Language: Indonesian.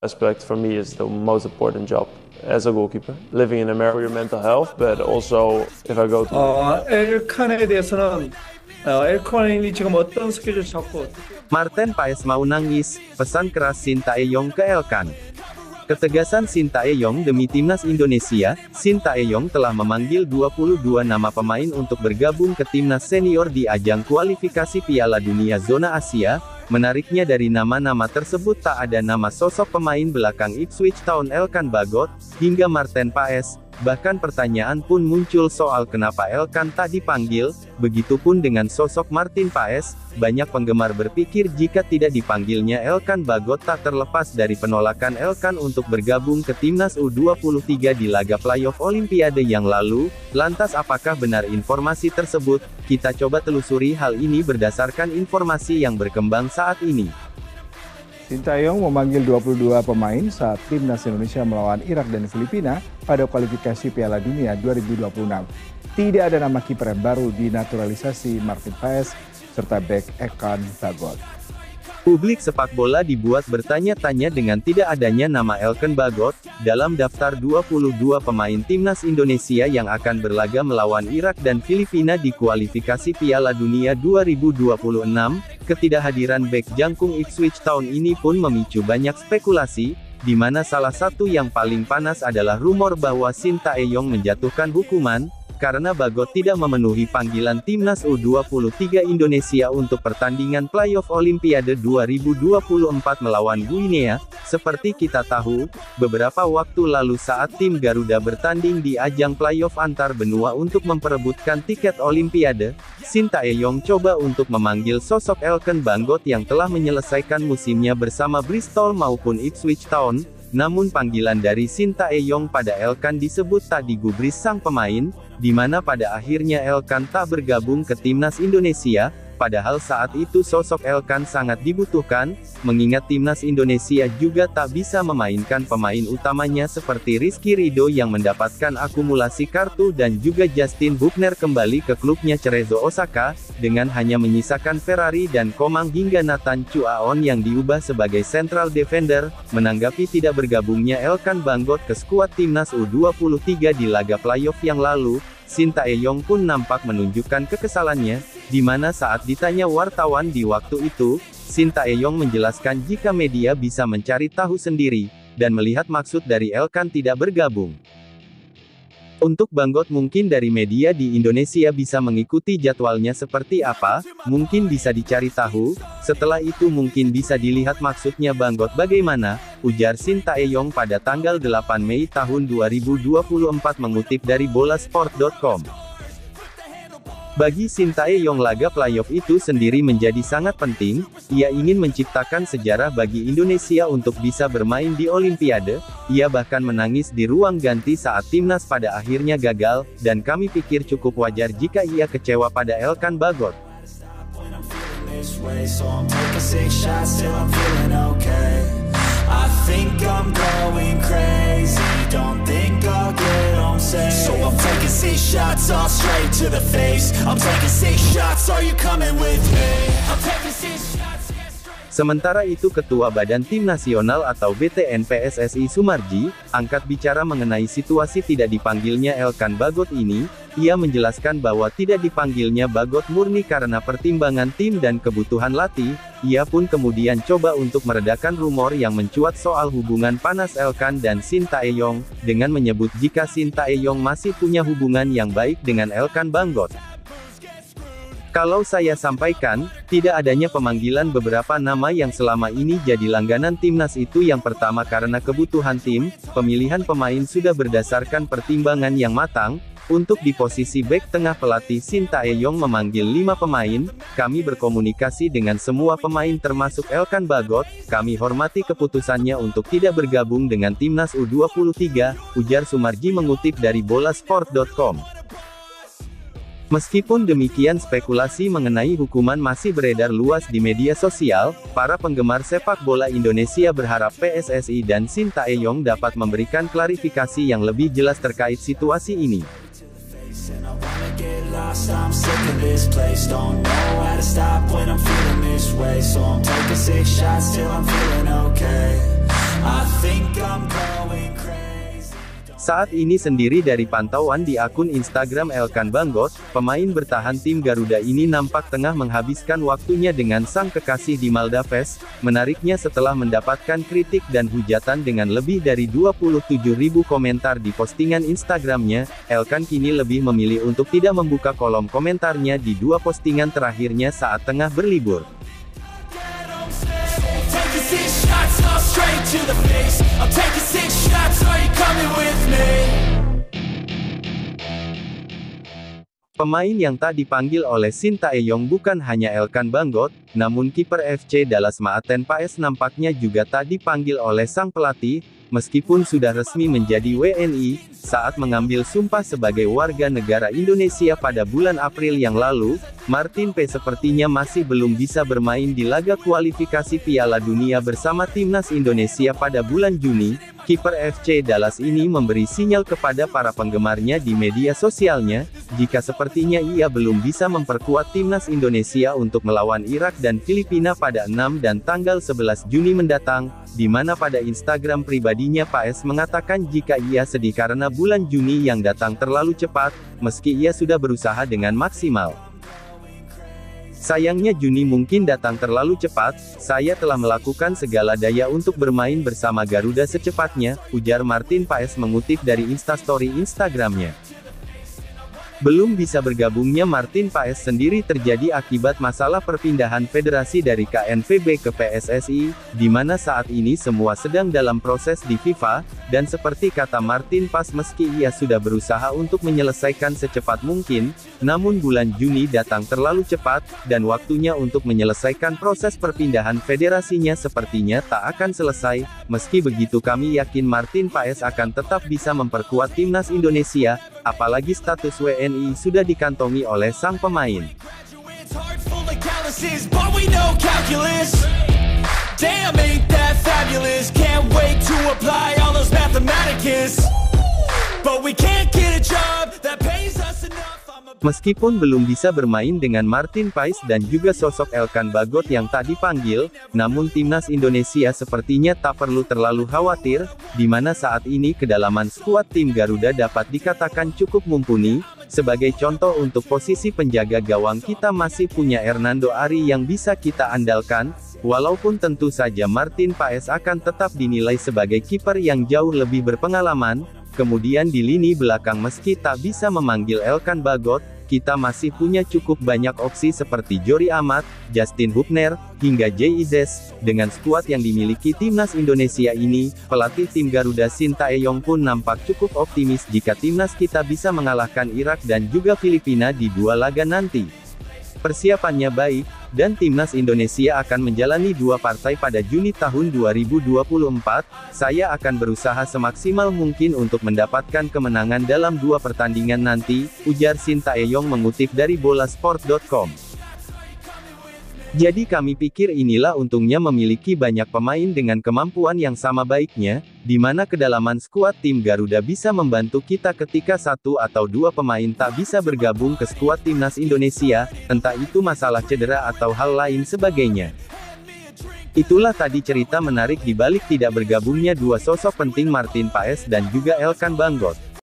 aspect for me is the most important job as a goalkeeper. Living in America for your mental health, but also if I go to 엘칸에 대해서는 엘칸이 지금 어떤 스케줄 잡고 Marten Paes mau nangis, pesan keras Shin Tae-yong ke Elkan. Ketegasan Shin Tae-yong demi timnas Indonesia, Shin Tae-yong telah memanggil 22 nama pemain untuk bergabung ke timnas senior di ajang kualifikasi Piala Dunia Zona Asia. Menariknya dari nama-nama tersebut tak ada nama sosok pemain belakang Ipswich Town Elkan Bagot, hingga Marten Paes. Bahkan pertanyaan pun muncul soal kenapa Elkan tak dipanggil. Begitupun dengan sosok Martin Paes, banyak penggemar berpikir jika tidak dipanggilnya Elkan Bagot tak terlepas dari penolakan Elkan untuk bergabung ke timnas U23 di laga playoff Olimpiade yang lalu. Lantas apakah benar informasi tersebut? Kita coba telusuri hal ini berdasarkan informasi yang berkembang saat ini. Shin Tae-yong memanggil 22 pemain saat timnas Indonesia melawan Irak dan Filipina pada kualifikasi Piala Dunia 2026. Tidak ada nama kiper yang baru dinaturalisasi Martin Paes serta bek Elkan Bagot. Publik sepak bola dibuat bertanya-tanya dengan tidak adanya nama Elkan Bagot dalam daftar 22 pemain timnas Indonesia yang akan berlaga melawan Irak dan Filipina di kualifikasi Piala Dunia 2026. Ketidakhadiran bek jangkung Ipswich Town ini pun memicu banyak spekulasi, di mana salah satu yang paling panas adalah rumor bahwa Shin Tae-yong menjatuhkan hukuman karena Bagot tidak memenuhi panggilan timnas U23 Indonesia untuk pertandingan playoff Olimpiade 2024 melawan Guinea. Seperti kita tahu, beberapa waktu lalu saat tim Garuda bertanding di ajang playoff antar benua untuk memperebutkan tiket Olimpiade, Shin Tae-yong coba untuk memanggil sosok Elkan Bagot yang telah menyelesaikan musimnya bersama Bristol maupun Ipswich Town. Namun panggilan dari Shin Tae-yong pada Elkan disebut tak digubris sang pemain, di mana pada akhirnya Elkan tak bergabung ke timnas Indonesia. Padahal saat itu sosok Elkan sangat dibutuhkan, mengingat timnas Indonesia juga tak bisa memainkan pemain utamanya seperti Rizky Ridho yang mendapatkan akumulasi kartu dan juga Justin Buckner kembali ke klubnya Cerezo Osaka, dengan hanya menyisakan Ferrari dan Komang hingga Nathan Chuaon yang diubah sebagai central defender. Menanggapi tidak bergabungnya Elkan Bagot ke skuad timnas U23 di laga playoff yang lalu, Shin Tae-yong pun nampak menunjukkan kekesalannya, di mana saat ditanya wartawan di waktu itu, Shin Tae-yong menjelaskan jika media bisa mencari tahu sendiri, dan melihat maksud dari Elkan tidak bergabung. Untuk Bagot mungkin dari media di Indonesia bisa mengikuti jadwalnya seperti apa, mungkin bisa dicari tahu, setelah itu mungkin bisa dilihat maksudnya Bagot bagaimana, ujar Shin Tae-yong pada tanggal 8 Mei tahun 2024 mengutip dari bolasport.com. Bagi Shin Tae-yong laga playoff itu sendiri menjadi sangat penting, ia ingin menciptakan sejarah bagi Indonesia untuk bisa bermain di Olimpiade, ia bahkan menangis di ruang ganti saat timnas pada akhirnya gagal, dan kami pikir cukup wajar jika ia kecewa pada Elkan Bagot. I think I'm going crazy, don't think I'll get home safe. So I'm taking 6 shots all straight to the face. I'm taking 6 shots, are you coming with me? I'm taking 6 shots. Sementara itu Ketua Badan Tim Nasional atau BTN PSSI Sumarji, angkat bicara mengenai situasi tidak dipanggilnya Elkan Bagot ini. Ia menjelaskan bahwa tidak dipanggilnya Bagot murni karena pertimbangan tim dan kebutuhan latih. Ia pun kemudian coba untuk meredakan rumor yang mencuat soal hubungan panas Elkan dan Shin Tae-yong, dengan menyebut jika Shin Tae-yong masih punya hubungan yang baik dengan Elkan Bagot. Kalau saya sampaikan, tidak adanya pemanggilan beberapa nama yang selama ini jadi langganan timnas itu yang pertama karena kebutuhan tim, pemilihan pemain sudah berdasarkan pertimbangan yang matang. Untuk di posisi bek tengah pelatih Shin Tae-yong memanggil 5 pemain, kami berkomunikasi dengan semua pemain termasuk Elkan Bagot, kami hormati keputusannya untuk tidak bergabung dengan timnas U23, ujar Sumarji mengutip dari bolasport.com. Meskipun demikian spekulasi mengenai hukuman masih beredar luas di media sosial, para penggemar sepak bola Indonesia berharap PSSI dan Shin Tae-yong dapat memberikan klarifikasi yang lebih jelas terkait situasi ini. I Saat ini sendiri dari pantauan di akun Instagram Elkan Bagot, pemain bertahan tim Garuda ini nampak tengah menghabiskan waktunya dengan sang kekasih di Maldives. Menariknya setelah mendapatkan kritik dan hujatan dengan lebih dari 27.000 komentar di postingan Instagramnya, Elkan kini lebih memilih untuk tidak membuka kolom komentarnya di dua postingan terakhirnya saat tengah berlibur. Pemain yang tak dipanggil oleh Sintayong bukan hanya Elkan Bagot, namun kiper FC Dallas Maarten Paes nampaknya juga tak dipanggil oleh sang pelatih, meskipun sudah resmi menjadi WNI, saat mengambil sumpah sebagai warga negara Indonesia pada bulan April yang lalu. Martin Paes sepertinya masih belum bisa bermain di laga kualifikasi Piala Dunia bersama timnas Indonesia pada bulan Juni. Kiper FC Dallas ini memberi sinyal kepada para penggemarnya di media sosialnya, jika sepertinya ia belum bisa memperkuat timnas Indonesia untuk melawan Irak dan Filipina pada 6 dan tanggal 11 Juni mendatang, di mana pada Instagram pribadinya Paes mengatakan jika ia sedih karena bulan Juni yang datang terlalu cepat, meski ia sudah berusaha dengan maksimal. Sayangnya Juni mungkin datang terlalu cepat, saya telah melakukan segala daya untuk bermain bersama Garuda secepatnya, ujar Martin Paes mengutip dari Instastory Instagramnya. Belum bisa bergabungnya Martin Paes sendiri terjadi akibat masalah perpindahan federasi dari KNVB ke PSSI, di mana saat ini semua sedang dalam proses di FIFA, dan seperti kata Martin Paes meski ia sudah berusaha untuk menyelesaikan secepat mungkin, namun bulan Juni datang terlalu cepat, dan waktunya untuk menyelesaikan proses perpindahan federasinya sepertinya tak akan selesai. Meski begitu kami yakin Martin Paes akan tetap bisa memperkuat timnas Indonesia, apalagi status WNI sudah dikantongi oleh sang pemain. Meskipun belum bisa bermain dengan Martin Paes dan juga sosok Elkan Bagot yang tak dipanggil, namun timnas Indonesia sepertinya tak perlu terlalu khawatir, di mana saat ini kedalaman skuad tim Garuda dapat dikatakan cukup mumpuni. Sebagai contoh untuk posisi penjaga gawang kita masih punya Hernando Ari yang bisa kita andalkan, walaupun tentu saja Martin Paes akan tetap dinilai sebagai kiper yang jauh lebih berpengalaman. Kemudian di lini belakang meski tak bisa memanggil Elkan Bagot, kita masih punya cukup banyak opsi seperti Jori Amat, Justin Hubner, hingga Jay Izes. Dengan skuad yang dimiliki timnas Indonesia ini, pelatih tim Garuda Sintayong pun nampak cukup optimis jika timnas kita bisa mengalahkan Irak dan juga Filipina di dua laga nanti. Persiapannya baik, dan timnas Indonesia akan menjalani dua partai pada Juni tahun 2024. Saya akan berusaha semaksimal mungkin untuk mendapatkan kemenangan dalam dua pertandingan nanti, ujar Sintayong mengutip dari bolasport.com. Jadi kami pikir inilah untungnya memiliki banyak pemain dengan kemampuan yang sama baiknya, di mana kedalaman skuad tim Garuda bisa membantu kita ketika satu atau dua pemain tak bisa bergabung ke skuad timnas Indonesia, entah itu masalah cedera atau hal lain sebagainya. Itulah tadi cerita menarik di balik tidak bergabungnya dua sosok penting Martin Paes dan juga Elkan Bagot.